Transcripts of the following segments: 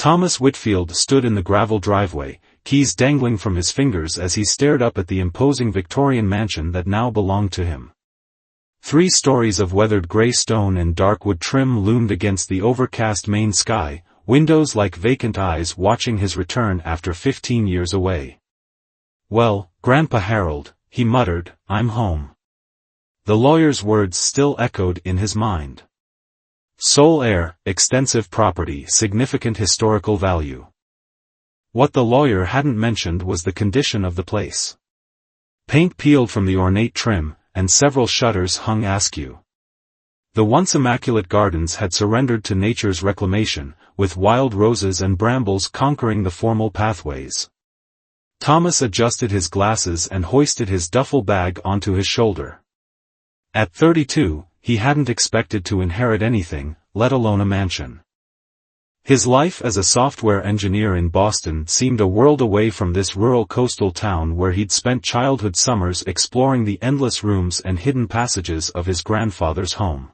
Thomas Whitfield stood in the gravel driveway, keys dangling from his fingers as he stared up at the imposing Victorian mansion that now belonged to him. 3 stories of weathered grey stone and dark wood trim loomed against the overcast main sky, windows like vacant eyes watching his return after 15 years away. "Well, Grandpa Harold," he muttered, "I'm home." The lawyer's words still echoed in his mind. Sole heir, extensive property, significant historical value. What the lawyer hadn't mentioned was the condition of the place. Paint peeled from the ornate trim, and several shutters hung askew. The once immaculate gardens had surrendered to nature's reclamation, with wild roses and brambles conquering the formal pathways. Thomas adjusted his glasses and hoisted his duffel bag onto his shoulder. At 32, he hadn't expected to inherit anything, let alone a mansion. His life as a software engineer in Boston seemed a world away from this rural coastal town where he'd spent childhood summers exploring the endless rooms and hidden passages of his grandfather's home.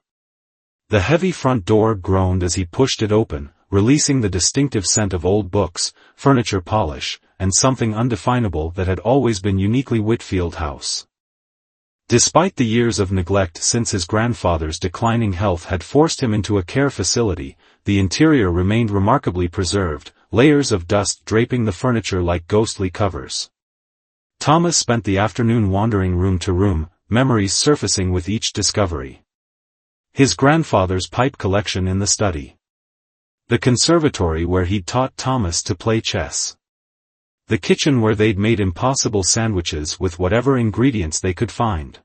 The heavy front door groaned as he pushed it open, releasing the distinctive scent of old books, furniture polish, and something undefinable that had always been uniquely Whitfield House. Despite the years of neglect since his grandfather's declining health had forced him into a care facility, the interior remained remarkably preserved, layers of dust draping the furniture like ghostly covers. Thomas spent the afternoon wandering room to room, memories surfacing with each discovery. His grandfather's pipe collection in the study. The conservatory where he'd taught Thomas to play chess. The kitchen where they'd made impossible sandwiches with whatever ingredients they could find.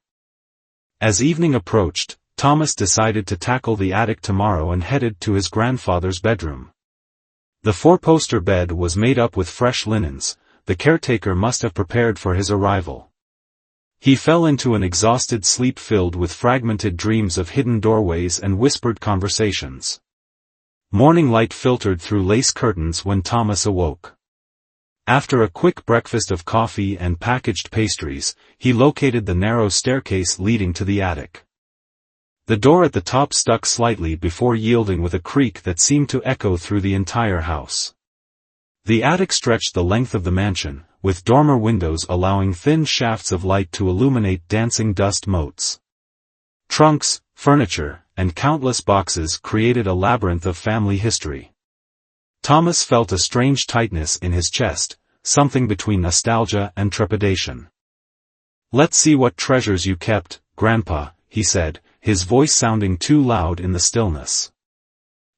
As evening approached, Thomas decided to tackle the attic tomorrow and headed to his grandfather's bedroom. The 4-poster bed was made up with fresh linens, the caretaker must have prepared for his arrival. He fell into an exhausted sleep filled with fragmented dreams of hidden doorways and whispered conversations. Morning light filtered through lace curtains when Thomas awoke. After a quick breakfast of coffee and packaged pastries, he located the narrow staircase leading to the attic. The door at the top stuck slightly before yielding with a creak that seemed to echo through the entire house. The attic stretched the length of the mansion, with dormer windows allowing thin shafts of light to illuminate dancing dust motes. Trunks, furniture, and countless boxes created a labyrinth of family history. Thomas felt a strange tightness in his chest, something between nostalgia and trepidation. "Let's see what treasures you kept, Grandpa," he said, his voice sounding too loud in the stillness.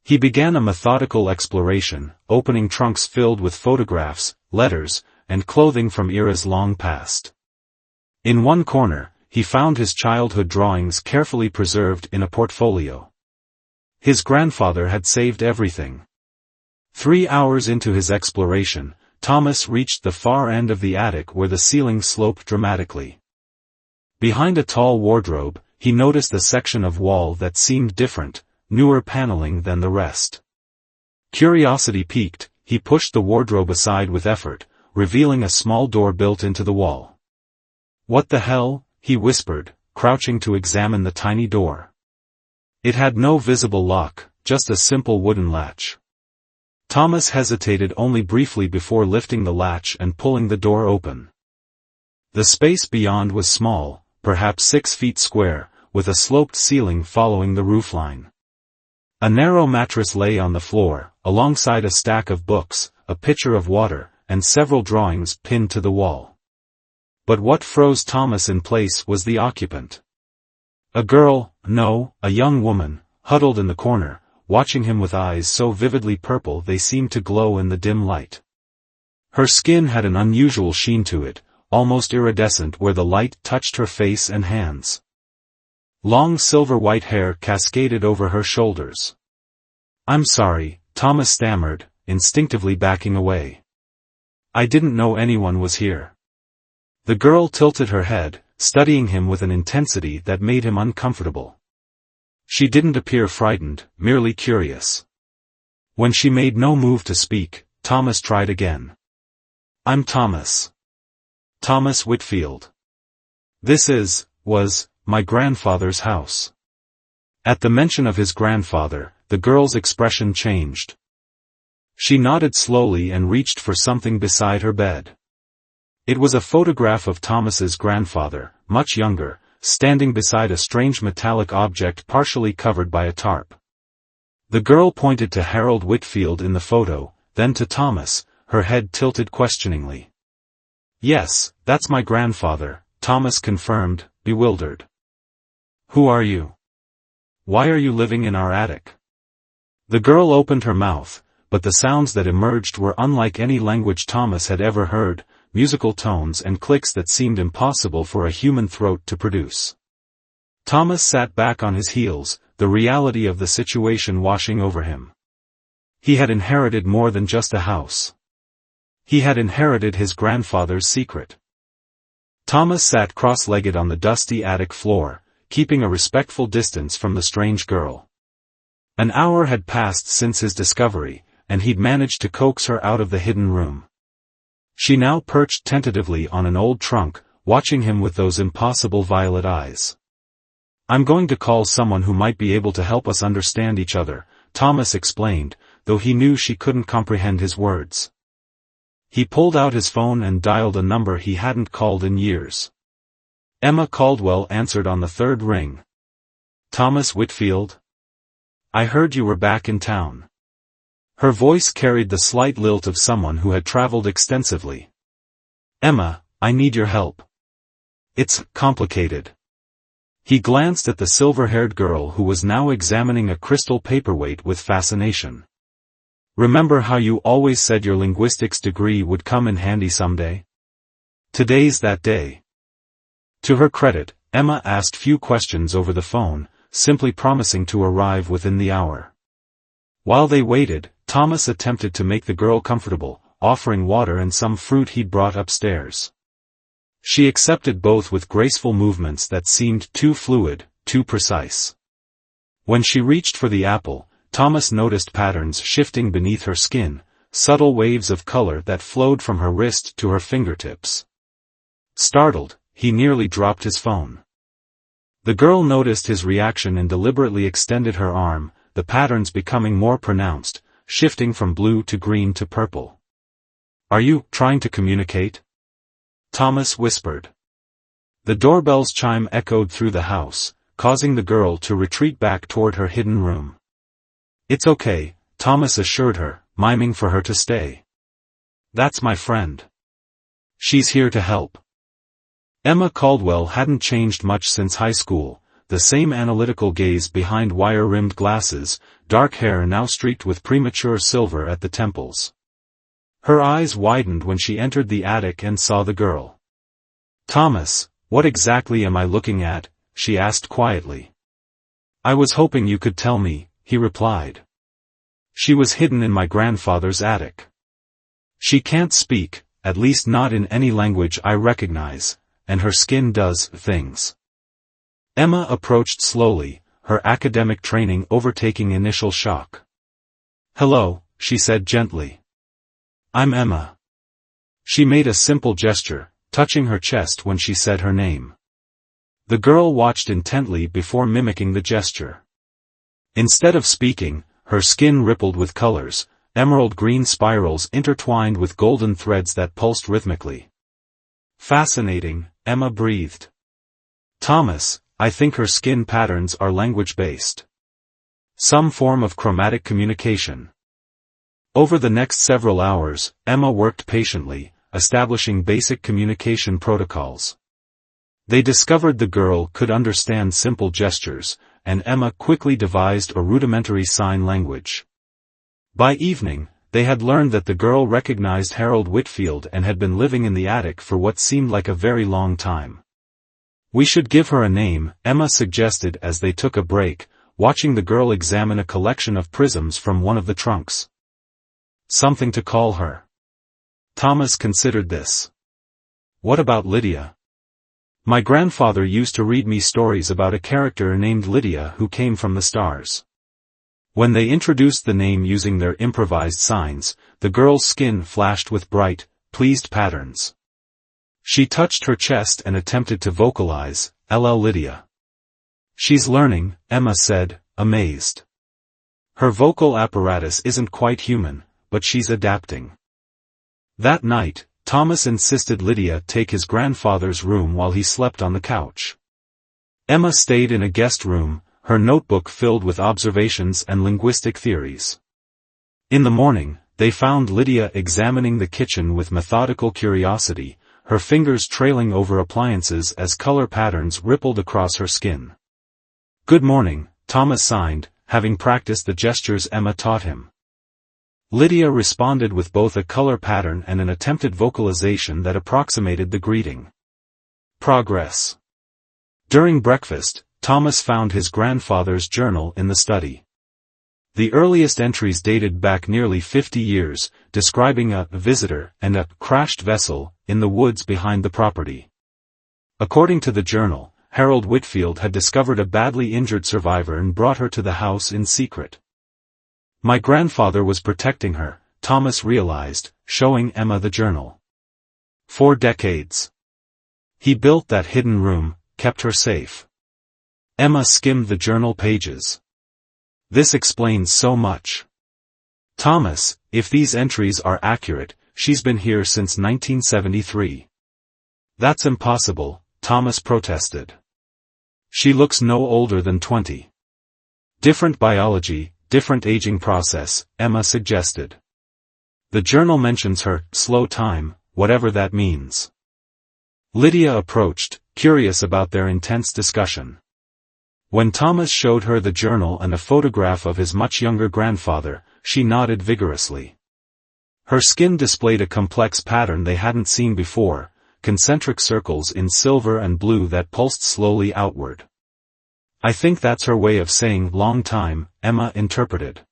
He began a methodical exploration, opening trunks filled with photographs, letters, and clothing from eras long past. In one corner, he found his childhood drawings carefully preserved in a portfolio. His grandfather had saved everything. 3 hours into his exploration, Thomas reached the far end of the attic where the ceiling sloped dramatically. Behind a tall wardrobe, he noticed a section of wall that seemed different, newer paneling than the rest. Curiosity piqued, he pushed the wardrobe aside with effort, revealing a small door built into the wall. "What the hell?" he whispered, crouching to examine the tiny door. It had no visible lock, just a simple wooden latch. Thomas hesitated only briefly before lifting the latch and pulling the door open. The space beyond was small, perhaps 6 feet square, with a sloped ceiling following the roofline. A narrow mattress lay on the floor, alongside a stack of books, a pitcher of water, and several drawings pinned to the wall. But what froze Thomas in place was the occupant. A girl, no, a young woman, huddled in the corner, watching him with eyes so vividly purple they seemed to glow in the dim light. Her skin had an unusual sheen to it, almost iridescent where the light touched her face and hands. Long silver-white hair cascaded over her shoulders. "I'm sorry," Thomas stammered, instinctively backing away. "I didn't know anyone was here." The girl tilted her head, studying him with an intensity that made him uncomfortable. She didn't appear frightened, merely curious. When she made no move to speak, Thomas tried again. "I'm Thomas. Thomas Whitfield. This was my grandfather's house." At the mention of his grandfather, the girl's expression changed. She nodded slowly and reached for something beside her bed. It was a photograph of Thomas's grandfather, much younger, standing beside a strange metallic object partially covered by a tarp. The girl pointed to Harold Whitfield in the photo, then to Thomas, her head tilted questioningly. "Yes, that's my grandfather," Thomas confirmed, bewildered. "Who are you? Why are you living in our attic?" The girl opened her mouth, but the sounds that emerged were unlike any language Thomas had ever heard, musical tones and clicks that seemed impossible for a human throat to produce. Thomas sat back on his heels, the reality of the situation washing over him. He had inherited more than just a house. He had inherited his grandfather's secret. Thomas sat cross-legged on the dusty attic floor, keeping a respectful distance from the strange girl. An hour had passed since his discovery, and he'd managed to coax her out of the hidden room. She now perched tentatively on an old trunk, watching him with those impossible violet eyes. "I'm going to call someone who might be able to help us understand each other," Thomas explained, though he knew she couldn't comprehend his words. He pulled out his phone and dialed a number he hadn't called in years. Emma Caldwell answered on the third ring. "Thomas Whitfield? I heard you were back in town." Her voice carried the slight lilt of someone who had traveled extensively. "Emma, I need your help. It's complicated." He glanced at the silver-haired girl who was now examining a crystal paperweight with fascination. "Remember how you always said your linguistics degree would come in handy someday? Today's that day." To her credit, Emma asked few questions over the phone, simply promising to arrive within the hour. While they waited, Thomas attempted to make the girl comfortable, offering water and some fruit he'd brought upstairs. She accepted both with graceful movements that seemed too fluid, too precise. When she reached for the apple, Thomas noticed patterns shifting beneath her skin, subtle waves of color that flowed from her wrist to her fingertips. Startled, he nearly dropped his phone. The girl noticed his reaction and deliberately extended her arm, the patterns becoming more pronounced, shifting from blue to green to purple. "Are you trying to communicate?" Thomas whispered. The doorbell's chime echoed through the house, causing the girl to retreat back toward her hidden room. "It's okay," Thomas assured her, miming for her to stay. "That's my friend. She's here to help." Emma Caldwell hadn't changed much since high school, the same analytical gaze behind wire-rimmed glasses, dark hair now streaked with premature silver at the temples. Her eyes widened when she entered the attic and saw the girl. "Thomas, what exactly am I looking at?" she asked quietly. "I was hoping you could tell me," he replied. "She was hidden in my grandfather's attic. She can't speak, at least not in any language I recognize, and her skin does things." Emma approached slowly, her academic training overtaking initial shock. "Hello," she said gently. "I'm Emma." She made a simple gesture, touching her chest when she said her name. The girl watched intently before mimicking the gesture. Instead of speaking, her skin rippled with colors, emerald green spirals intertwined with golden threads that pulsed rhythmically. "Fascinating," Emma breathed. "Thomas, I think her skin patterns are language-based. Some form of chromatic communication." Over the next several hours, Emma worked patiently, establishing basic communication protocols. They discovered the girl could understand simple gestures, and Emma quickly devised a rudimentary sign language. By evening, they had learned that the girl recognized Harold Whitfield and had been living in the attic for what seemed like a very long time. "We should give her a name," Emma suggested as they took a break, watching the girl examine a collection of prisms from one of the trunks. "Something to call her." Thomas considered this. "What about Lydia? My grandfather used to read me stories about a character named Lydia who came from the stars." When they introduced the name using their improvised signs, the girl's skin flashed with bright, pleased patterns. She touched her chest and attempted to vocalize, "LL Lydia." "She's learning," Emma said, amazed. "Her vocal apparatus isn't quite human, but she's adapting. That night, Thomas insisted Lydia take his grandfather's room while he slept on the couch. Emma stayed in a guest room, her notebook filled with observations and linguistic theories. In the morning, they found Lydia examining the kitchen with methodical curiosity, her fingers trailing over appliances as color patterns rippled across her skin. "Good morning," Thomas signed, having practiced the gestures Emma taught him. Lydia responded with both a color pattern and an attempted vocalization that approximated the greeting. Progress. During breakfast, Thomas found his grandfather's journal in the study. The earliest entries dated back nearly 50 years, describing a visitor and a crashed vessel in the woods behind the property. According to the journal, Harold Whitfield had discovered a badly injured survivor and brought her to the house in secret. My grandfather was protecting her, Thomas realized, showing Emma the journal. 4 decades. He built that hidden room, kept her safe. Emma skimmed the journal pages. This explains so much. Thomas, if these entries are accurate, she's been here since 1973. That's impossible, Thomas protested. She looks no older than 20. Different biology, different aging process, Emma suggested. The journal mentions her slow time, whatever that means. Lydia approached, curious about their intense discussion. When Thomas showed her the journal and a photograph of his much younger grandfather, she nodded vigorously. Her skin displayed a complex pattern they hadn't seen before, concentric circles in silver and blue that pulsed slowly outward. "I think that's her way of saying long time," Emma interpreted.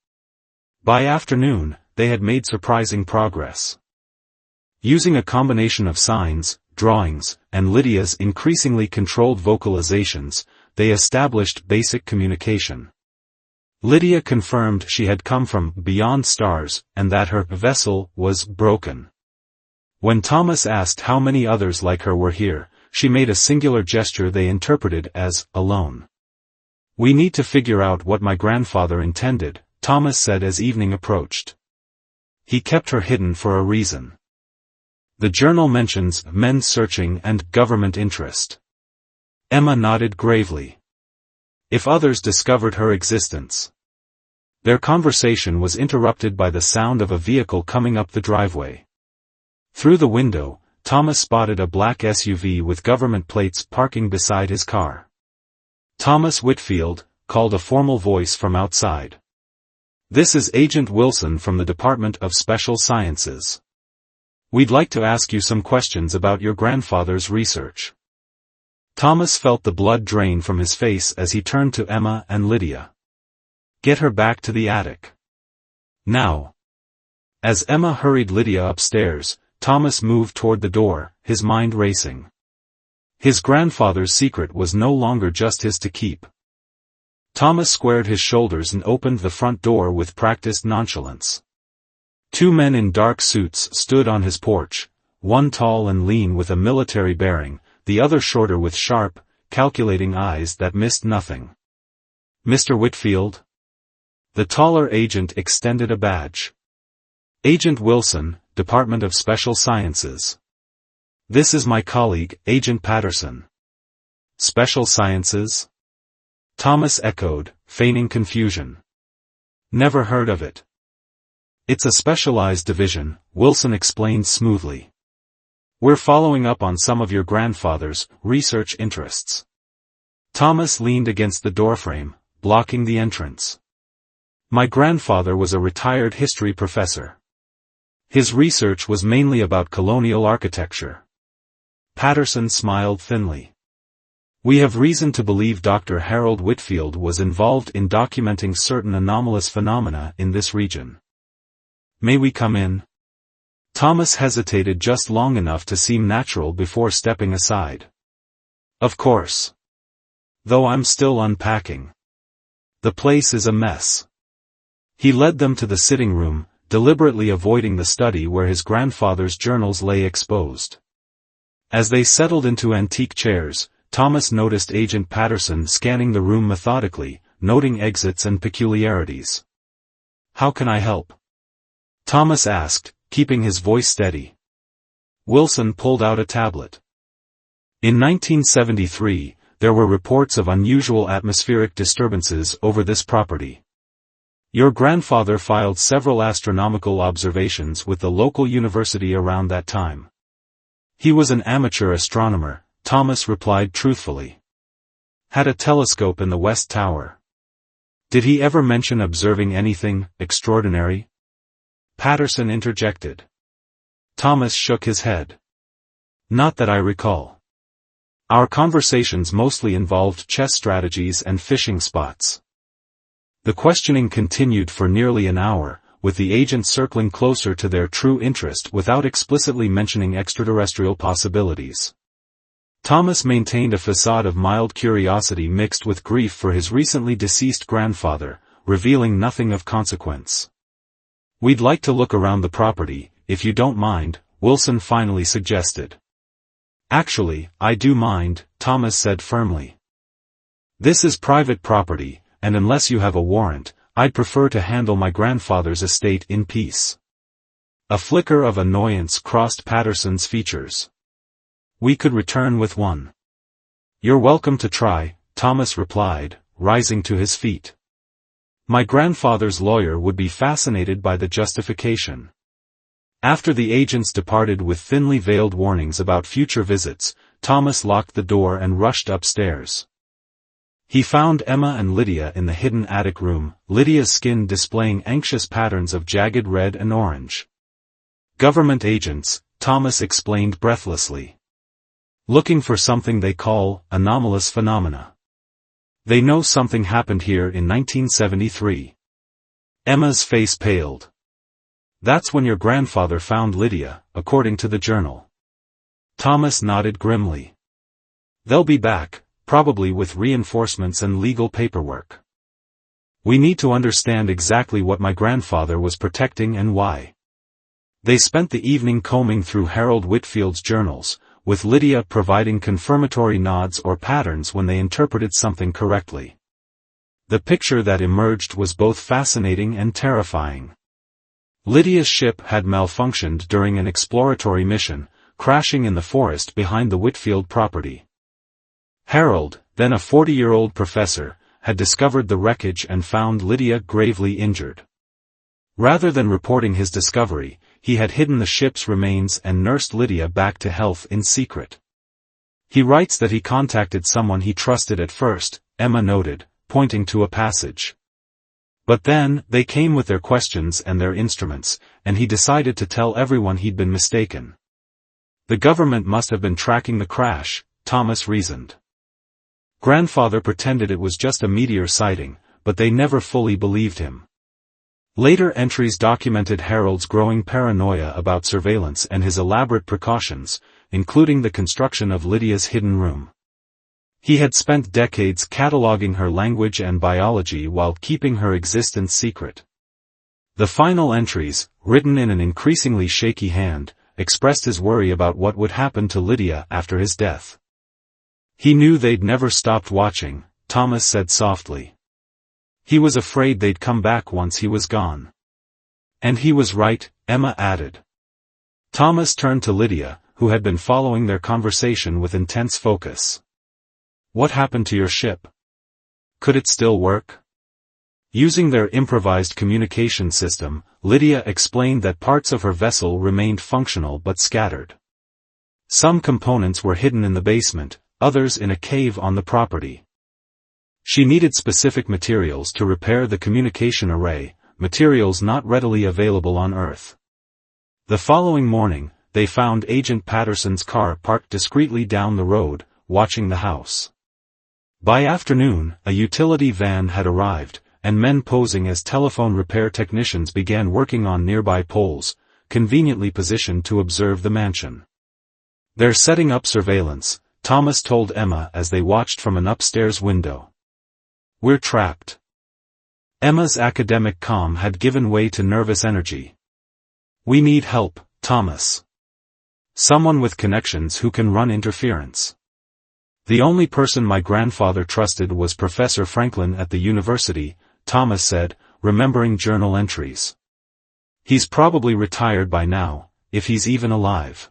By afternoon, they had made surprising progress. Using a combination of signs, drawings, and Lydia's increasingly controlled vocalizations, they established basic communication. Lydia confirmed she had come from beyond stars, and that her vessel was broken. When Thomas asked how many others like her were here, she made a singular gesture they interpreted as, alone. "We need to figure out what my grandfather intended," Thomas said as evening approached. "He kept her hidden for a reason." The journal mentions men searching and government interest. Emma nodded gravely. If others discovered her existence. Their conversation was interrupted by the sound of a vehicle coming up the driveway. Through the window, Thomas spotted a black SUV with government plates parking beside his car. "Thomas Whitfield," called a formal voice from outside. "This is Agent Wilson from the Department of Special Sciences. We'd like to ask you some questions about your grandfather's research." Thomas felt the blood drain from his face as he turned to Emma and Lydia. "Get her back to the attic. Now." As Emma hurried Lydia upstairs, Thomas moved toward the door, his mind racing. His grandfather's secret was no longer just his to keep. Thomas squared his shoulders and opened the front door with practiced nonchalance. 2 men in dark suits stood on his porch, one tall and lean with a military bearing, the other shorter with sharp, calculating eyes that missed nothing. "Mr. Whitfield?" The taller agent extended a badge. "Agent Wilson, Department of Special Sciences. This is my colleague, Agent Patterson." "Special Sciences?" Thomas echoed, feigning confusion. "Never heard of it." "It's a specialized division," Wilson explained smoothly. "We're following up on some of your grandfather's research interests." Thomas leaned against the doorframe, blocking the entrance. "My grandfather was a retired history professor. His research was mainly about colonial architecture." Patterson smiled thinly. "We have reason to believe Dr. Harold Whitfield was involved in documenting certain anomalous phenomena in this region. May we come in?" Thomas hesitated just long enough to seem natural before stepping aside. "Of course. Though I'm still unpacking. The place is a mess." He led them to the sitting room, deliberately avoiding the study where his grandfather's journals lay exposed. As they settled into antique chairs, Thomas noticed Agent Patterson scanning the room methodically, noting exits and peculiarities. "How can I help?" Thomas asked, keeping his voice steady. Wilson pulled out a tablet. In 1973, there were reports of unusual atmospheric disturbances over this property. Your grandfather filed several astronomical observations with the local university around that time. He was an amateur astronomer, Thomas replied truthfully. Had a telescope in the West Tower. Did he ever mention observing anything extraordinary? Patterson interjected. Thomas shook his head. Not that I recall. Our conversations mostly involved chess strategies and fishing spots. The questioning continued for nearly an hour, with the agent circling closer to their true interest without explicitly mentioning extraterrestrial possibilities. Thomas maintained a facade of mild curiosity mixed with grief for his recently deceased grandfather, revealing nothing of consequence. We'd like to look around the property, if you don't mind, Wilson finally suggested. Actually, I do mind, Thomas said firmly. This is private property, and unless you have a warrant, I'd prefer to handle my grandfather's estate in peace. A flicker of annoyance crossed Patterson's features. We could return with one. You're welcome to try, Thomas replied, rising to his feet. My grandfather's lawyer would be fascinated by the justification. After the agents departed with thinly veiled warnings about future visits, Thomas locked the door and rushed upstairs. He found Emma and Lydia in the hidden attic room, Lydia's skin displaying anxious patterns of jagged red and orange. Government agents, Thomas explained breathlessly. Looking for something they call anomalous phenomena. They know something happened here in 1973. Emma's face paled. That's when your grandfather found Lydia, according to the journal. Thomas nodded grimly. They'll be back, probably with reinforcements and legal paperwork. We need to understand exactly what my grandfather was protecting and why. They spent the evening combing through Harold Whitfield's journals, with Lydia providing confirmatory nods or patterns when they interpreted something correctly. The picture that emerged was both fascinating and terrifying. Lydia's ship had malfunctioned during an exploratory mission, crashing in the forest behind the Whitfield property. Harold, then a 40-year-old professor, had discovered the wreckage and found Lydia gravely injured. Rather than reporting his discovery, he had hidden the ship's remains and nursed Lydia back to health in secret. He writes that he contacted someone he trusted at first, Emma noted, pointing to a passage. But then, they came with their questions and their instruments, and he decided to tell everyone he'd been mistaken. The government must have been tracking the crash, Thomas reasoned. Grandfather pretended it was just a meteor sighting, but they never fully believed him. Later entries documented Harold's growing paranoia about surveillance and his elaborate precautions, including the construction of Lydia's hidden room. He had spent decades cataloging her language and biology while keeping her existence secret. The final entries, written in an increasingly shaky hand, expressed his worry about what would happen to Lydia after his death. He knew they'd never stopped watching, Thomas said softly. He was afraid they'd come back once he was gone. And he was right, Emma added. Thomas turned to Lydia, who had been following their conversation with intense focus. What happened to your ship? Could it still work? Using their improvised communication system, Lydia explained that parts of her vessel remained functional but scattered. Some components were hidden in the basement, others in a cave on the property. She needed specific materials to repair the communication array, materials not readily available on Earth. The following morning, they found Agent Patterson's car parked discreetly down the road, watching the house. By afternoon, a utility van had arrived, and men posing as telephone repair technicians began working on nearby poles, conveniently positioned to observe the mansion. They're setting up surveillance, Thomas told Emma as they watched from an upstairs window. We're trapped. Emma's academic calm had given way to nervous energy. We need help, Thomas. Someone with connections who can run interference. The only person my grandfather trusted was Professor Franklin at the university, Thomas said, remembering journal entries. He's probably retired by now, if he's even alive.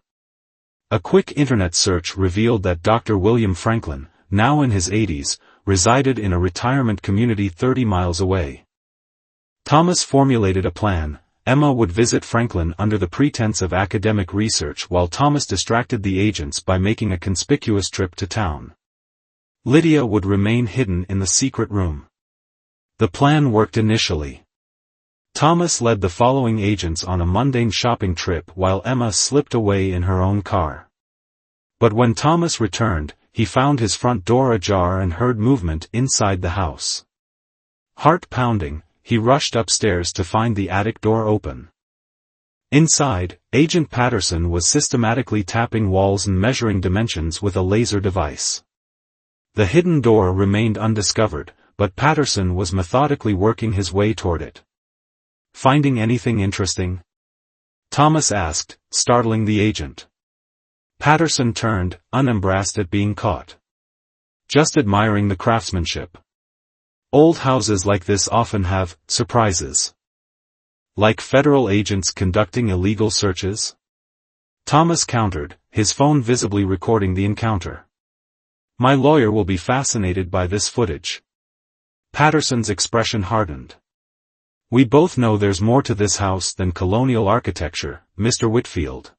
A quick internet search revealed that Dr. William Franklin, now in his 80s, resided in a retirement community 30 miles away. Thomas formulated a plan. Emma would visit Franklin under the pretense of academic research while Thomas distracted the agents by making a conspicuous trip to town. Lydia would remain hidden in the secret room. The plan worked initially. Thomas led the following agents on a mundane shopping trip while Emma slipped away in her own car. But when Thomas returned, he found his front door ajar and heard movement inside the house. Heart pounding, he rushed upstairs to find the attic door open. Inside, Agent Patterson was systematically tapping walls and measuring dimensions with a laser device. The hidden door remained undiscovered, but Patterson was methodically working his way toward it. "Finding anything interesting?" Thomas asked, startling the agent. Patterson turned, unembarrassed at being caught. "Just admiring the craftsmanship. Old houses like this often have surprises." "Like federal agents conducting illegal searches?" Thomas countered, his phone visibly recording the encounter. "My lawyer will be fascinated by this footage." Patterson's expression hardened. "We both know there's more to this house than colonial architecture, Mr. Whitfield.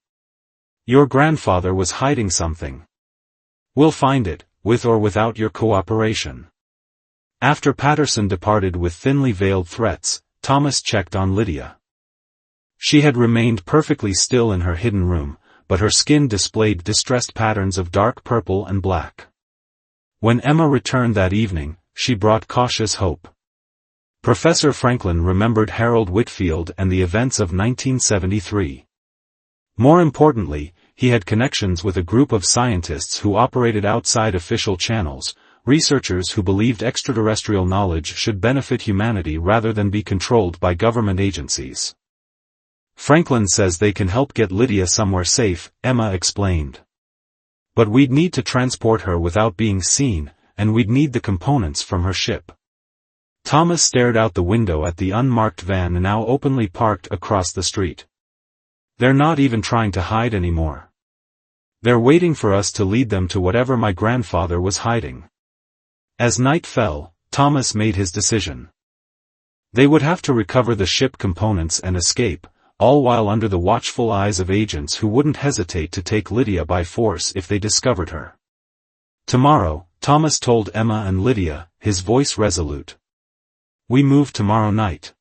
Your grandfather was hiding something. We'll find it, with or without your cooperation." After Patterson departed with thinly veiled threats, Thomas checked on Lydia. She had remained perfectly still in her hidden room, but her skin displayed distressed patterns of dark purple and black. When Emma returned that evening, she brought cautious hope. Professor Franklin remembered Harold Whitfield and the events of 1973. More importantly, he had connections with a group of scientists who operated outside official channels, researchers who believed extraterrestrial knowledge should benefit humanity rather than be controlled by government agencies. "Franklin says they can help get Lydia somewhere safe," Emma explained. "But we'd need to transport her without being seen, and we'd need the components from her ship." Thomas stared out the window at the unmarked van now openly parked across the street. "They're not even trying to hide anymore. They're waiting for us to lead them to whatever my grandfather was hiding." As night fell, Thomas made his decision. They would have to recover the ship components and escape, all while under the watchful eyes of agents who wouldn't hesitate to take Lydia by force if they discovered her. "Tomorrow," Thomas told Emma and Lydia, his voice resolute. "We move tomorrow night."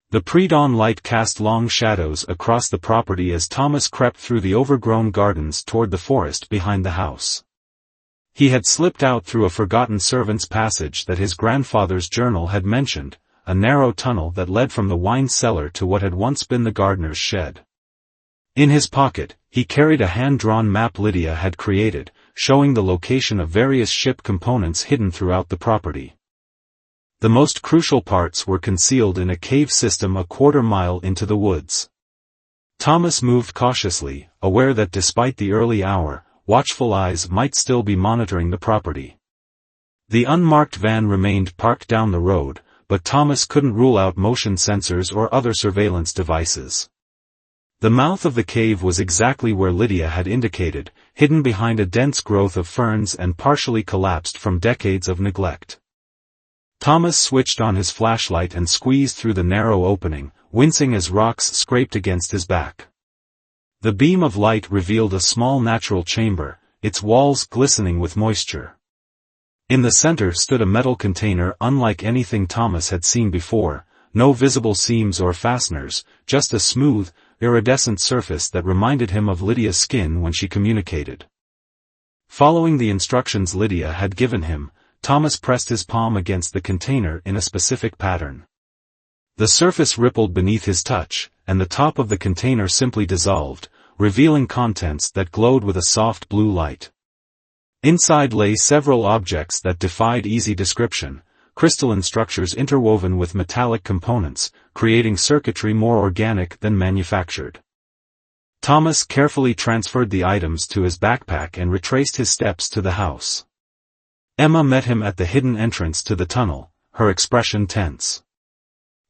The pre-dawn light cast long shadows across the property as Thomas crept through the overgrown gardens toward the forest behind the house. He had slipped out through a forgotten servant's passage that his grandfather's journal had mentioned, a narrow tunnel that led from the wine cellar to what had once been the gardener's shed. In his pocket, he carried a hand-drawn map Lydia had created, showing the location of various ship components hidden throughout the property. The most crucial parts were concealed in a cave system a quarter-mile into the woods. Thomas moved cautiously, aware that despite the early hour, watchful eyes might still be monitoring the property. The unmarked van remained parked down the road, but Thomas couldn't rule out motion sensors or other surveillance devices. The mouth of the cave was exactly where Lydia had indicated, hidden behind a dense growth of ferns and partially collapsed from decades of neglect. Thomas switched on his flashlight and squeezed through the narrow opening, wincing as rocks scraped against his back. The beam of light revealed a small natural chamber, its walls glistening with moisture. In the center stood a metal container unlike anything Thomas had seen before, no visible seams or fasteners, just a smooth, iridescent surface that reminded him of Lydia's skin when she communicated. Following the instructions Lydia had given him, Thomas pressed his palm against the container in a specific pattern. The surface rippled beneath his touch, and the top of the container simply dissolved, revealing contents that glowed with a soft blue light. Inside lay several objects that defied easy description, crystalline structures interwoven with metallic components, creating circuitry more organic than manufactured. Thomas carefully transferred the items to his backpack and retraced his steps to the house. Emma met him at the hidden entrance to the tunnel, her expression tense.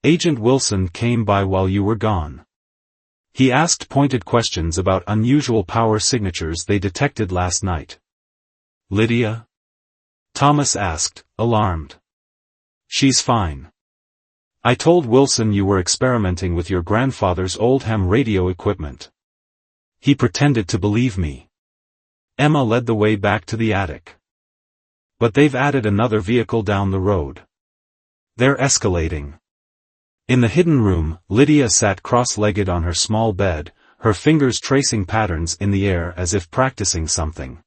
Agent Wilson came by while you were gone. He asked pointed questions about unusual power signatures they detected last night. Lydia? Thomas asked, alarmed. She's fine. I told Wilson you were experimenting with your grandfather's old ham radio equipment. He pretended to believe me. Emma led the way back to the attic. But they've added another vehicle down the road. They're escalating. In the hidden room, Lydia sat cross-legged on her small bed, her fingers tracing patterns in the air as if practicing something.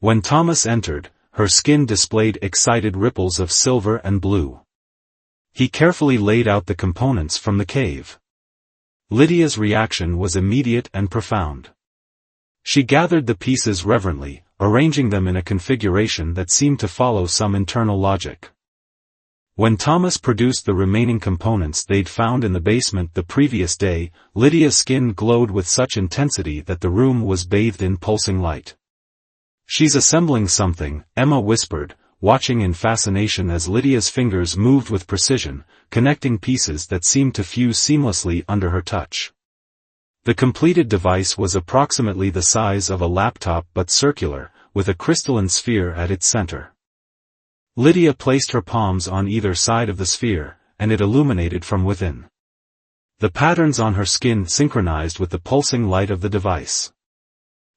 When Thomas entered, her skin displayed excited ripples of silver and blue. He carefully laid out the components from the cave. Lydia's reaction was immediate and profound. She gathered the pieces reverently, arranging them in a configuration that seemed to follow some internal logic. When Thomas produced the remaining components they'd found in the basement the previous day, Lydia's skin glowed with such intensity that the room was bathed in pulsing light. She's assembling something, Emma whispered, watching in fascination as Lydia's fingers moved with precision, connecting pieces that seemed to fuse seamlessly under her touch. The completed device was approximately the size of a laptop but circular, with a crystalline sphere at its center. Lydia placed her palms on either side of the sphere, and it illuminated from within. The patterns on her skin synchronized with the pulsing light of the device.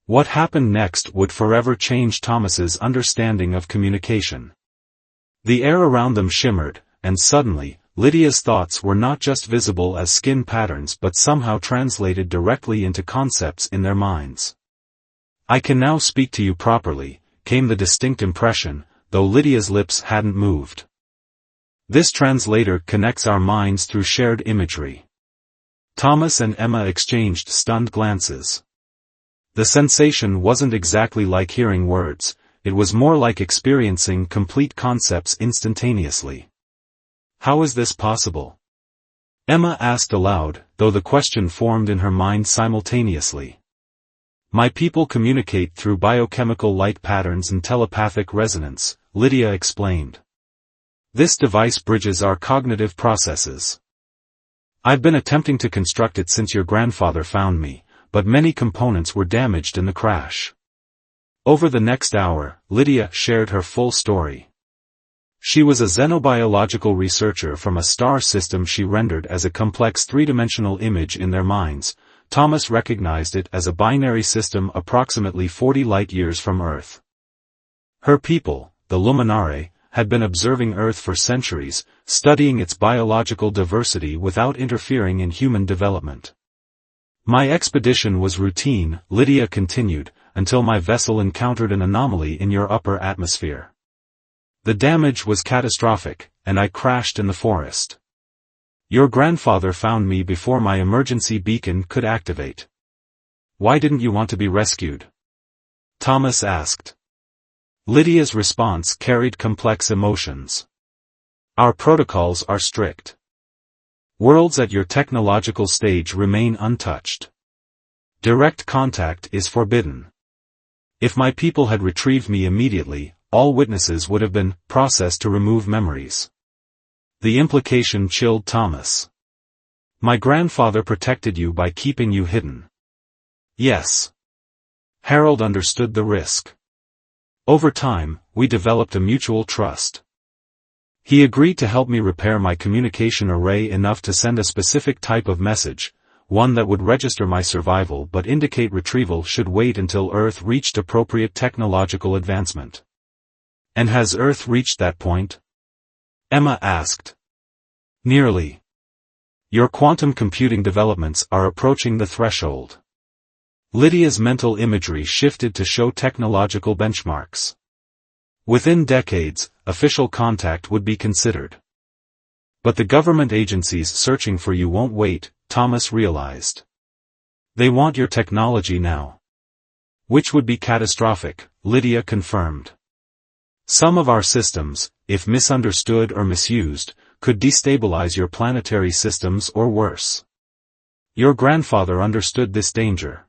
What happened next would forever change Thomas's understanding of communication. The air around them shimmered, and suddenly, Lydia's thoughts were not just visible as skin patterns but somehow translated directly into concepts in their minds. I can now speak to you properly, came the distinct impression, though Lydia's lips hadn't moved. This translator connects our minds through shared imagery. Thomas and Emma exchanged stunned glances. The sensation wasn't exactly like hearing words, it was more like experiencing complete concepts instantaneously. How is this possible? Emma asked aloud, though the question formed in her mind simultaneously. My people communicate through biochemical light patterns and telepathic resonance, Lydia explained. This device bridges our cognitive processes. I've been attempting to construct it since your grandfather found me, but many components were damaged in the crash. Over the next hour, Lydia shared her full story. She was a xenobiological researcher from a star system she rendered as a complex three-dimensional image in their minds. Thomas recognized it as a binary system approximately 40 light-years from Earth. Her people, the Luminare, had been observing Earth for centuries, studying its biological diversity without interfering in human development. My expedition was routine, Lydia continued, until my vessel encountered an anomaly in your upper atmosphere. The damage was catastrophic, and I crashed in the forest. Your grandfather found me before my emergency beacon could activate. Why didn't you want to be rescued? Thomas asked. Lydia's response carried complex emotions. Our protocols are strict. Worlds at your technological stage remain untouched. Direct contact is forbidden. If my people had retrieved me immediately, all witnesses would have been processed to remove memories. The implication chilled Thomas. My grandfather protected you by keeping you hidden. Yes. Harold understood the risk. Over time, we developed a mutual trust. He agreed to help me repair my communication array enough to send a specific type of message, one that would register my survival but indicate retrieval should wait until Earth reached appropriate technological advancement. And has Earth reached that point? Emma asked. Nearly. Your quantum computing developments are approaching the threshold. Lydia's mental imagery shifted to show technological benchmarks. Within decades, official contact would be considered. But the government agencies searching for you won't wait, Thomas realized. They want your technology now. Which would be catastrophic, Lydia confirmed. Some of our systems, if misunderstood or misused, could destabilize your planetary systems or worse. Your grandfather understood this danger.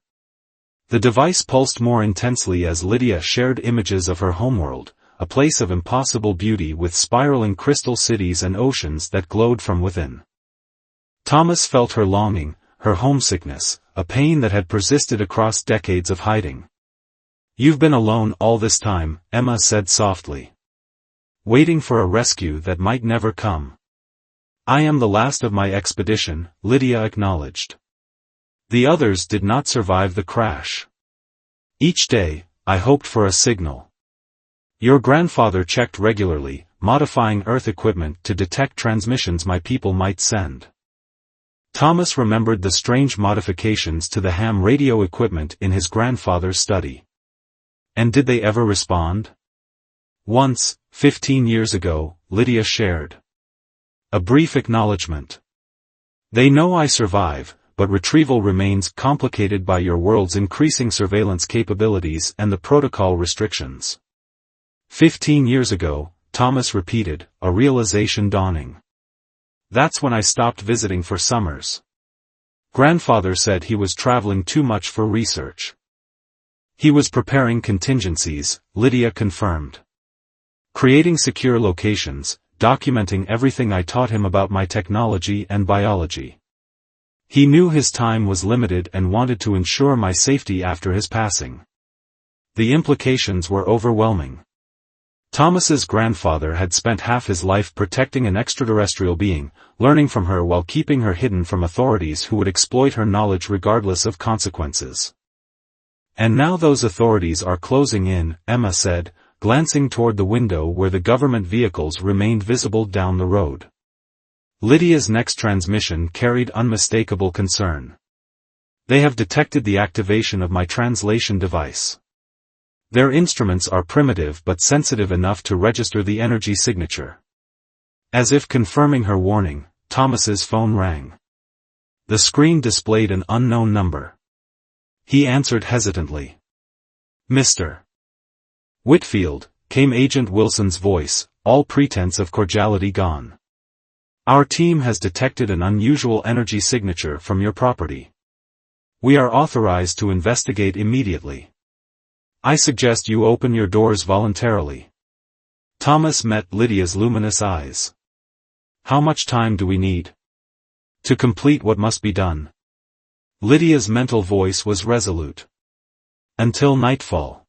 The device pulsed more intensely as Lydia shared images of her homeworld, a place of impossible beauty with spiraling crystal cities and oceans that glowed from within. Thomas felt her longing, her homesickness, a pain that had persisted across decades of hiding. "You've been alone all this time," Emma said softly. "Waiting for a rescue that might never come." "I am the last of my expedition," Lydia acknowledged. "The others did not survive the crash. Each day, I hoped for a signal. Your grandfather checked regularly, modifying Earth equipment to detect transmissions my people might send." Thomas remembered the strange modifications to the ham radio equipment in his grandfather's study. "And did they ever respond?" "Once, 15 years ago," Lydia shared. "A brief acknowledgement. They know I survive, but retrieval remains complicated by your world's increasing surveillance capabilities and the protocol restrictions." 15 years ago, Thomas repeated, a realization dawning. "That's when I stopped visiting for summers. Grandfather said he was traveling too much for research." "He was preparing contingencies," Lydia confirmed. "Creating secure locations, documenting everything I taught him about my technology and biology. He knew his time was limited and wanted to ensure my safety after his passing." The implications were overwhelming. Thomas's grandfather had spent half his life protecting an extraterrestrial being, learning from her while keeping her hidden from authorities who would exploit her knowledge regardless of consequences. "And now those authorities are closing in," Emma said, glancing toward the window where the government vehicles remained visible down the road. Lydia's next transmission carried unmistakable concern. "They have detected the activation of my translation device. Their instruments are primitive but sensitive enough to register the energy signature." As if confirming her warning, Thomas's phone rang. The screen displayed an unknown number. He answered hesitantly. "Mr. Whitfield," came Agent Wilson's voice, all pretense of cordiality gone. "Our team has detected an unusual energy signature from your property. We are authorized to investigate immediately. I suggest you open your doors voluntarily." Thomas met Lydia's luminous eyes. "How much time do we need to complete what must be done?" Lydia's mental voice was resolute. "Until nightfall.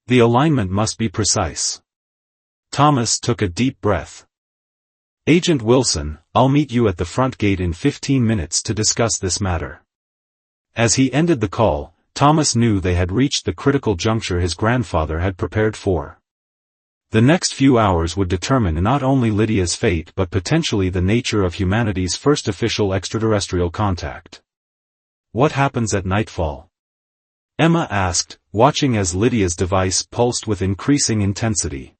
The alignment must be precise." Thomas took a deep breath. "Agent Wilson, I'll meet you at the front gate in 15 minutes to discuss this matter." As he ended the call, Thomas knew they had reached the critical juncture his grandfather had prepared for. The next few hours would determine not only Lydia's fate but potentially the nature of humanity's first official extraterrestrial contact. "What happens at nightfall?" Emma asked, watching as Lydia's device pulsed with increasing intensity.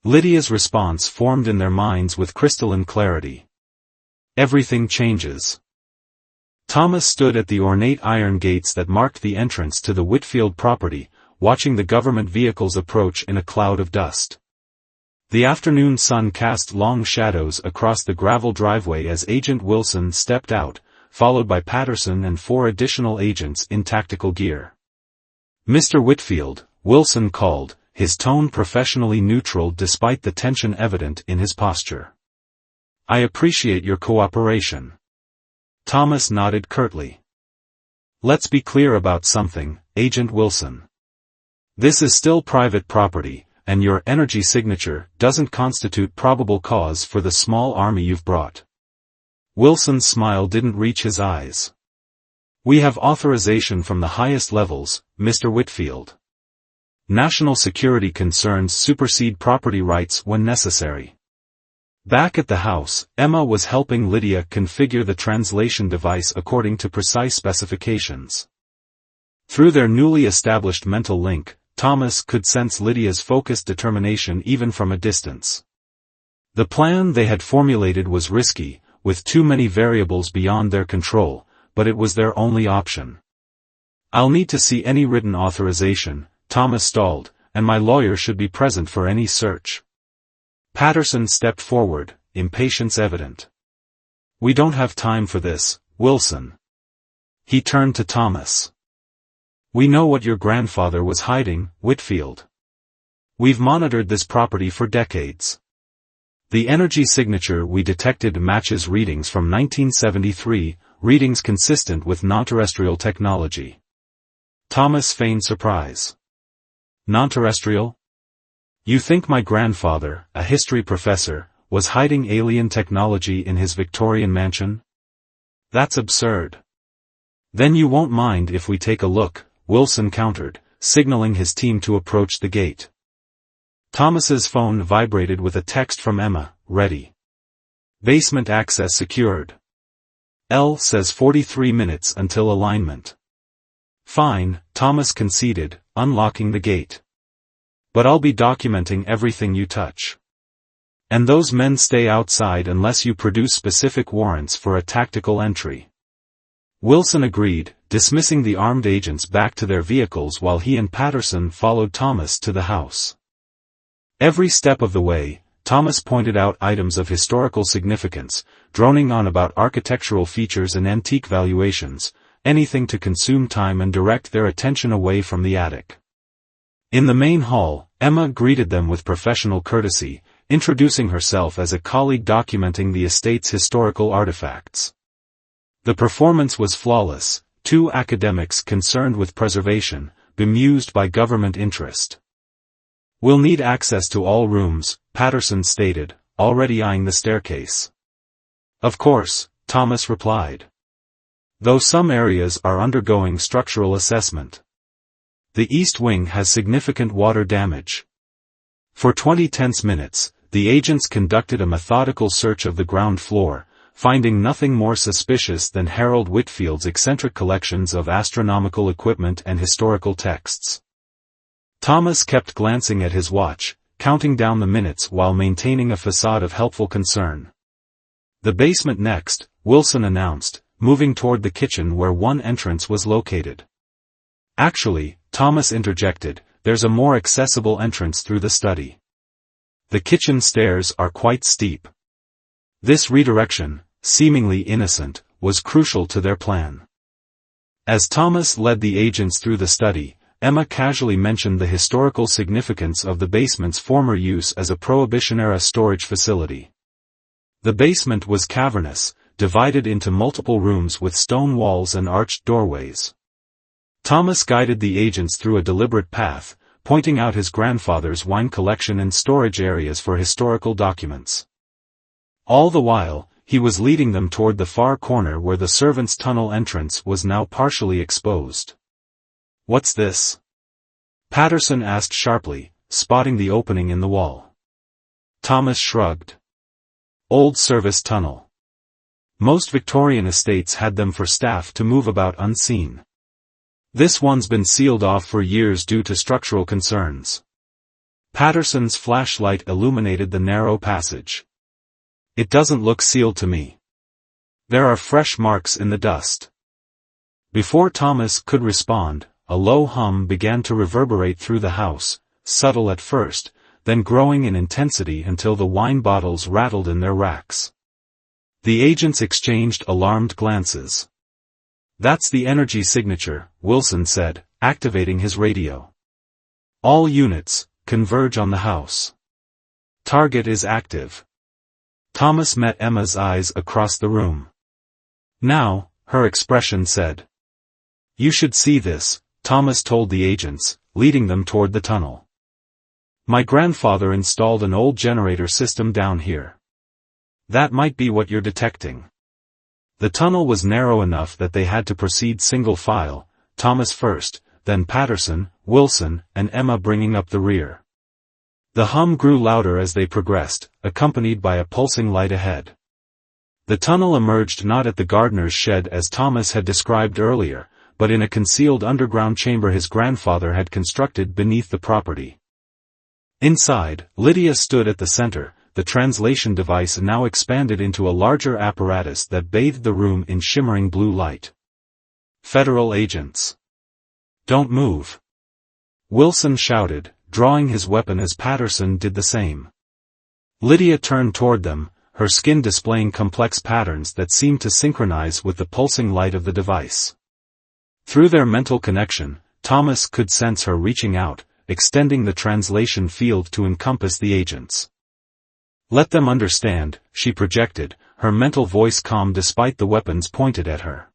Lydia's response formed in their minds with crystalline clarity. "Everything changes." Thomas stood at the ornate iron gates that marked the entrance to the Whitfield property, watching the government vehicles approach in a cloud of dust. The afternoon sun cast long shadows across the gravel driveway as Agent Wilson stepped out, followed by Patterson and 4 additional agents in tactical gear. "Mr. Whitfield," Wilson called, his tone professionally neutral despite the tension evident in his posture. "I appreciate your cooperation." Thomas nodded curtly. "Let's be clear about something, Agent Wilson. This is still private property, and your energy signature doesn't constitute probable cause for the small army you've brought." Wilson's smile didn't reach his eyes. "We have authorization from the highest levels, Mr. Whitfield. National security concerns supersede property rights when necessary." Back at the house, Emma was helping Lydia configure the translation device according to precise specifications. Through their newly established mental link, Thomas could sense Lydia's focused determination even from a distance. The plan they had formulated was risky, with too many variables beyond their control, but it was their only option. "I'll need to see any written authorization," Thomas stalled, "and my lawyer should be present for any search." Patterson stepped forward, impatience evident. "We don't have time for this, Wilson." He turned to Thomas. "We know what your grandfather was hiding, Whitfield. We've monitored this property for decades. The energy signature we detected matches readings from 1973, readings consistent with non-terrestrial technology. Thomas feigned surprise. Non-terrestrial? You think my grandfather, a history professor, was hiding alien technology in his Victorian mansion? That's absurd. Then you won't mind if we take a look, Wilson countered, signaling his team to approach the gate. Thomas's phone vibrated with a text from Emma, ready. Basement access secured. L says 43 minutes until alignment. Fine, Thomas conceded, unlocking the gate. But I'll be documenting everything you touch. And those men stay outside unless you produce specific warrants for a tactical entry. Wilson agreed, dismissing the armed agents back to their vehicles while he and Patterson followed Thomas to the house. Every step of the way, Thomas pointed out items of historical significance, droning on about architectural features and antique valuations, anything to consume time and direct their attention away from the attic. In the main hall, Emma greeted them with professional courtesy, introducing herself as a colleague documenting the estate's historical artifacts. The performance was flawless, two academics concerned with preservation, bemused by government interest. We'll need access to all rooms, Patterson stated, already eyeing the staircase. Of course, Thomas replied. Though some areas are undergoing structural assessment. The east wing has significant water damage. For 20 tense minutes, the agents conducted a methodical search of the ground floor, finding nothing more suspicious than Harold Whitfield's eccentric collections of astronomical equipment and historical texts. Thomas kept glancing at his watch, counting down the minutes while maintaining a facade of helpful concern. The basement next, Wilson announced, moving toward the kitchen where one entrance was located. Actually, Thomas interjected, there's a more accessible entrance through the study. The kitchen stairs are quite steep. This redirection, seemingly innocent, was crucial to their plan. As Thomas led the agents through the study, Emma casually mentioned the historical significance of the basement's former use as a Prohibition-era storage facility. The basement was cavernous, divided into multiple rooms with stone walls and arched doorways. Thomas guided the agents through a deliberate path, pointing out his grandfather's wine collection and storage areas for historical documents. All the while, he was leading them toward the far corner where the servants' tunnel entrance was now partially exposed. What's this? Patterson asked sharply, spotting the opening in the wall. Thomas shrugged. Old service tunnel. Most Victorian estates had them for staff to move about unseen. This one's been sealed off for years due to structural concerns. Patterson's flashlight illuminated the narrow passage. It doesn't look sealed to me. There are fresh marks in the dust. Before Thomas could respond, a low hum began to reverberate through the house, subtle at first, then growing in intensity until the wine bottles rattled in their racks. The agents exchanged alarmed glances. That's the energy signature, Wilson said, activating his radio. All units, converge on the house. Target is active. Thomas met Emma's eyes across the room. Now, her expression said. You should see this, Thomas told the agents, leading them toward the tunnel. My grandfather installed an old generator system down here. That might be what you're detecting. The tunnel was narrow enough that they had to proceed single file, Thomas first, then Patterson, Wilson, and Emma bringing up the rear. The hum grew louder as they progressed, accompanied by a pulsing light ahead. The tunnel emerged not at the gardener's shed as Thomas had described earlier, but in a concealed underground chamber his grandfather had constructed beneath the property. Inside, Lydia stood at the center, the translation device now expanded into a larger apparatus that bathed the room in shimmering blue light. Federal agents. Don't move. Wilson shouted, drawing his weapon as Patterson did the same. Lydia turned toward them, her skin displaying complex patterns that seemed to synchronize with the pulsing light of the device. Through their mental connection, Thomas could sense her reaching out, extending the translation field to encompass the agents. Let them understand, she projected, her mental voice calm despite the weapons pointed at her.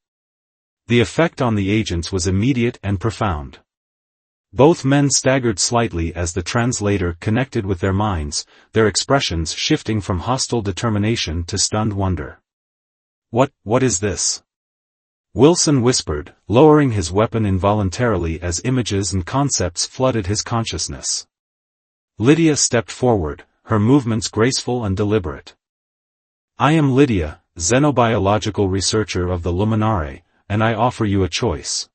The effect on the agents was immediate and profound. Both men staggered slightly as the translator connected with their minds, their expressions shifting from hostile determination to stunned wonder. What is this? Wilson whispered, lowering his weapon involuntarily as images and concepts flooded his consciousness. Lydia stepped forward, her movements graceful and deliberate. I am Lydia, xenobiological researcher of the Luminare, and I offer you a choice.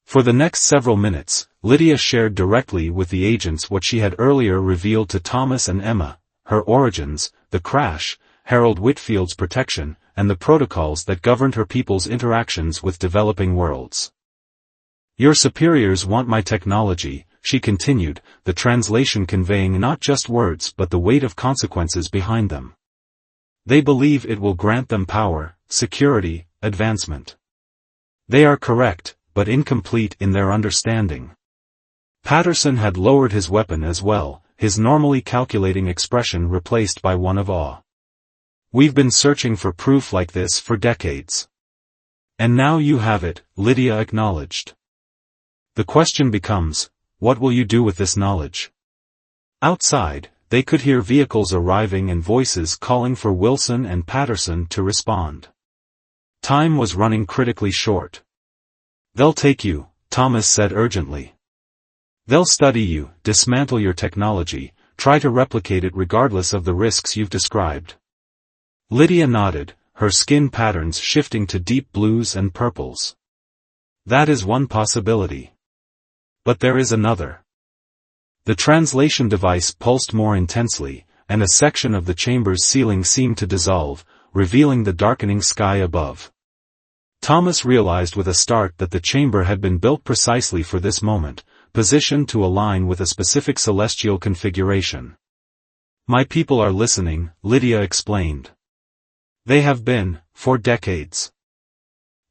For the next several minutes, Lydia shared directly with the agents what she had earlier revealed to Thomas and Emma, her origins, the crash, Harold Whitfield's protection, and the protocols that governed her people's interactions with developing worlds. Your superiors want my technology, she continued, the translation conveying not just words but the weight of consequences behind them. They believe it will grant them power, security, advancement. They are correct, but incomplete in their understanding. Patterson had lowered his weapon as well, his normally calculating expression replaced by one of awe. We've been searching for proof like this for decades. And now you have it, Lydia acknowledged. The question becomes, what will you do with this knowledge? Outside, they could hear vehicles arriving and voices calling for Wilson and Patterson to respond. Time was running critically short. They'll take you, Thomas said urgently. They'll study you, dismantle your technology, try to replicate it regardless of the risks you've described. Lydia nodded, her skin patterns shifting to deep blues and purples. That is one possibility. But there is another. The translation device pulsed more intensely, and a section of the chamber's ceiling seemed to dissolve, revealing the darkening sky above. Thomas realized with a start that the chamber had been built precisely for this moment, positioned to align with a specific celestial configuration. My people are listening, Lydia explained. They have been, for decades.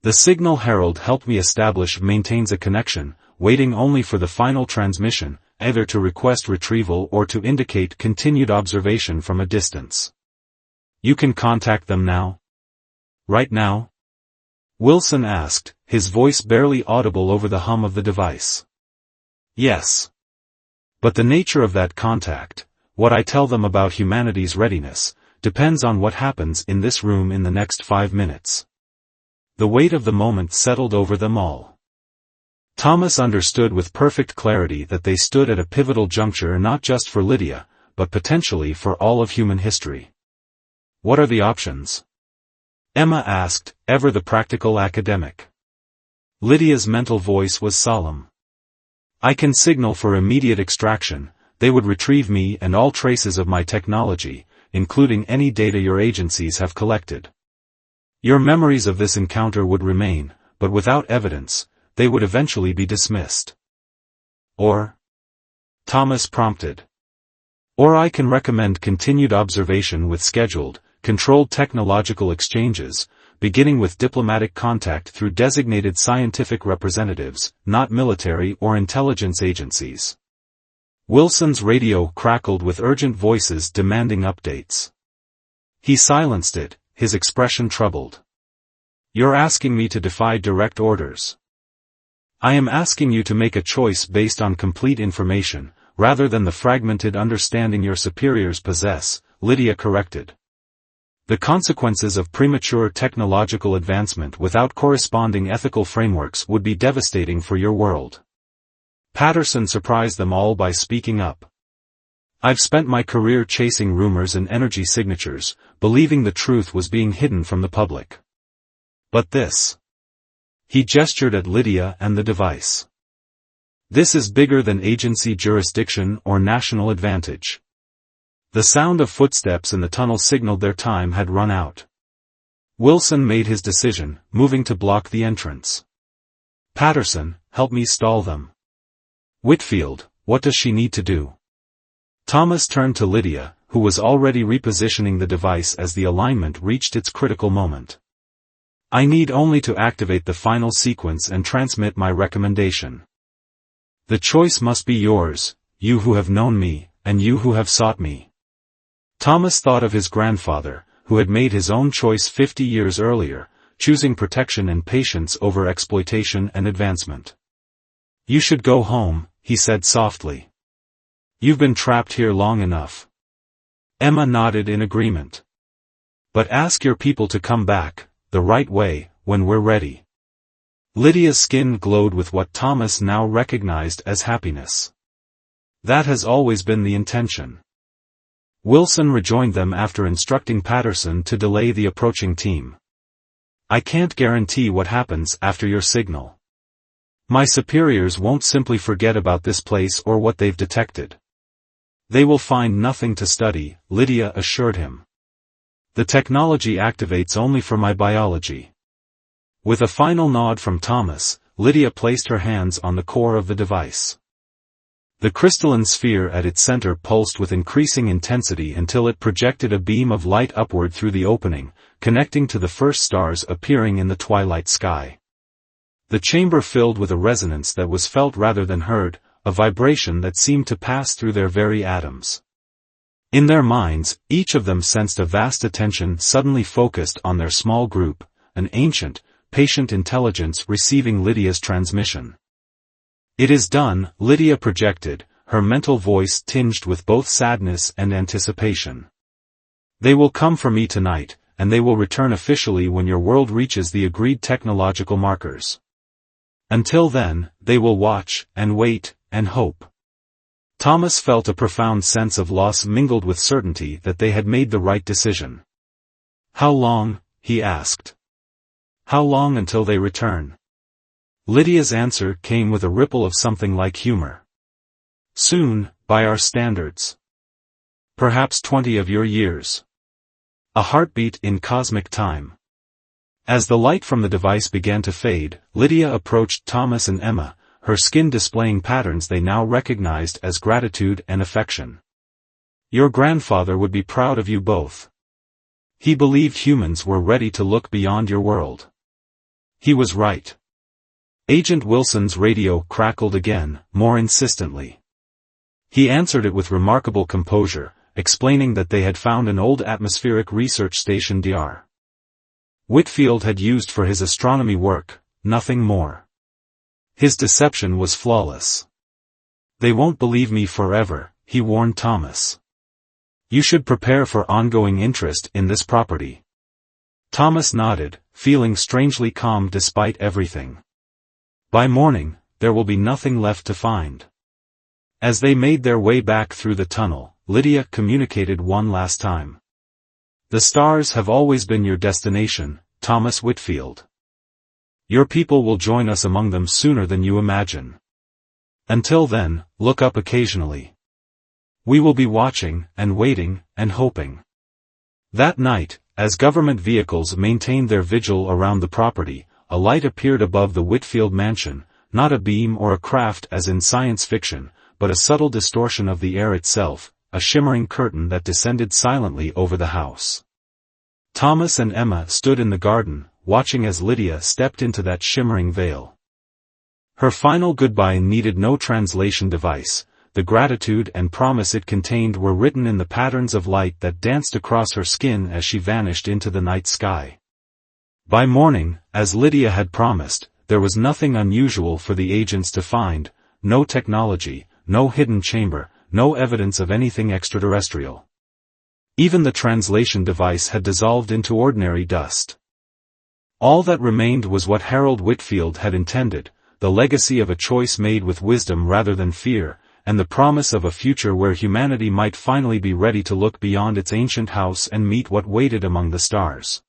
The signal Herald helped me establish maintains a connection, waiting only for the final transmission, either to request retrieval or to indicate continued observation from a distance. You can contact them now? Right now? Wilson asked, his voice barely audible over the hum of the device. Yes. But the nature of that contact, what I tell them about humanity's readiness, depends on what happens in this room in the next 5 minutes. The weight of the moment settled over them all. Thomas understood with perfect clarity that they stood at a pivotal juncture not just for Lydia, but potentially for all of human history. What are the options? Emma asked, ever the practical academic. Lydia's mental voice was solemn. I can signal for immediate extraction, they would retrieve me and all traces of my technology, including any data your agencies have collected. Your memories of this encounter would remain, but without evidence, they would eventually be dismissed. Or? Thomas prompted. Or I can recommend continued observation with scheduled, controlled technological exchanges, beginning with diplomatic contact through designated scientific representatives, not military or intelligence agencies. Wilson's radio crackled with urgent voices demanding updates. He silenced it, his expression troubled. You're asking me to defy direct orders. I am asking you to make a choice based on complete information, rather than the fragmented understanding your superiors possess, Lydia corrected. The consequences of premature technological advancement without corresponding ethical frameworks would be devastating for your world. Patterson surprised them all by speaking up. I've spent my career chasing rumors and energy signatures, believing the truth was being hidden from the public. But this. He gestured at Lydia and the device. This is bigger than agency jurisdiction or national advantage. The sound of footsteps in the tunnel signaled their time had run out. Wilson made his decision, moving to block the entrance. Patterson, help me stall them. Whitfield, what does she need to do? Thomas turned to Lydia, who was already repositioning the device as the alignment reached its critical moment. I need only to activate the final sequence and transmit my recommendation. The choice must be yours, you who have known me, and you who have sought me. Thomas thought of his grandfather, who had made his own choice 50 years earlier, choosing protection and patience over exploitation and advancement. "You should go home," he said softly. "You've been trapped here long enough." Emma nodded in agreement. "But ask your people to come back, the right way, when we're ready." Lydia's skin glowed with what Thomas now recognized as happiness. "That has always been the intention." Wilson rejoined them after instructing Patterson to delay the approaching team. "I can't guarantee what happens after your signal. My superiors won't simply forget about this place or what they've detected. They will find nothing to study," Lydia assured him. "The technology activates only for my biology." With a final nod from Thomas, Lydia placed her hands on the core of the device. The crystalline sphere at its center pulsed with increasing intensity until it projected a beam of light upward through the opening, connecting to the first stars appearing in the twilight sky. The chamber filled with a resonance that was felt rather than heard, a vibration that seemed to pass through their very atoms. In their minds, each of them sensed a vast attention suddenly focused on their small group, an ancient, patient intelligence receiving Lydia's transmission. "It is done," Lydia projected, her mental voice tinged with both sadness and anticipation. "They will come for me tonight, and they will return officially when your world reaches the agreed technological markers. Until then, they will watch, and wait, and hope." Thomas felt a profound sense of loss mingled with certainty that they had made the right decision. "How long?" he asked. "How long until they return?" Lydia's answer came with a ripple of something like humor. "Soon, by our standards. Perhaps 20 of your years. A heartbeat in cosmic time." As the light from the device began to fade, Lydia approached Thomas and Emma, her skin displaying patterns they now recognized as gratitude and affection. "Your grandfather would be proud of you both. He believed humans were ready to look beyond your world. He was right." Agent Wilson's radio crackled again, more insistently. He answered it with remarkable composure, explaining that they had found an old atmospheric research station Dr. Whitfield had used for his astronomy work, nothing more. His deception was flawless. "They won't believe me forever," he warned Thomas. "You should prepare for ongoing interest in this property." Thomas nodded, feeling strangely calm despite everything. "By morning, there will be nothing left to find." As they made their way back through the tunnel, Lydia communicated one last time. "The stars have always been your destination, Thomas Whitfield. Your people will join us among them sooner than you imagine. Until then, look up occasionally. We will be watching, and waiting, and hoping." That night, as government vehicles maintained their vigil around the property, a light appeared above the Whitfield mansion, not a beam or a craft as in science fiction, but a subtle distortion of the air itself, a shimmering curtain that descended silently over the house. Thomas and Emma stood in the garden, watching as Lydia stepped into that shimmering veil. Her final goodbye needed no translation device. The gratitude and promise it contained were written in the patterns of light that danced across her skin as she vanished into the night sky. By morning, as Lydia had promised, there was nothing unusual for the agents to find, no technology, no hidden chamber, no evidence of anything extraterrestrial. Even the translation device had dissolved into ordinary dust. All that remained was what Harold Whitfield had intended, the legacy of a choice made with wisdom rather than fear, and the promise of a future where humanity might finally be ready to look beyond its ancient house and meet what waited among the stars.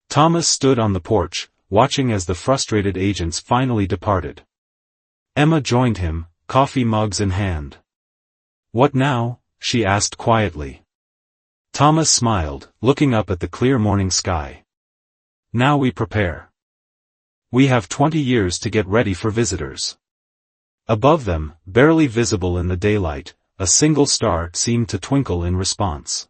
Thomas stood on the porch, watching as the frustrated agents finally departed. Emma joined him, coffee mugs in hand. "What now?" she asked quietly. Thomas smiled, looking up at the clear morning sky. "Now we prepare. We have 20 years to get ready for visitors." Above them, barely visible in the daylight, a single star seemed to twinkle in response.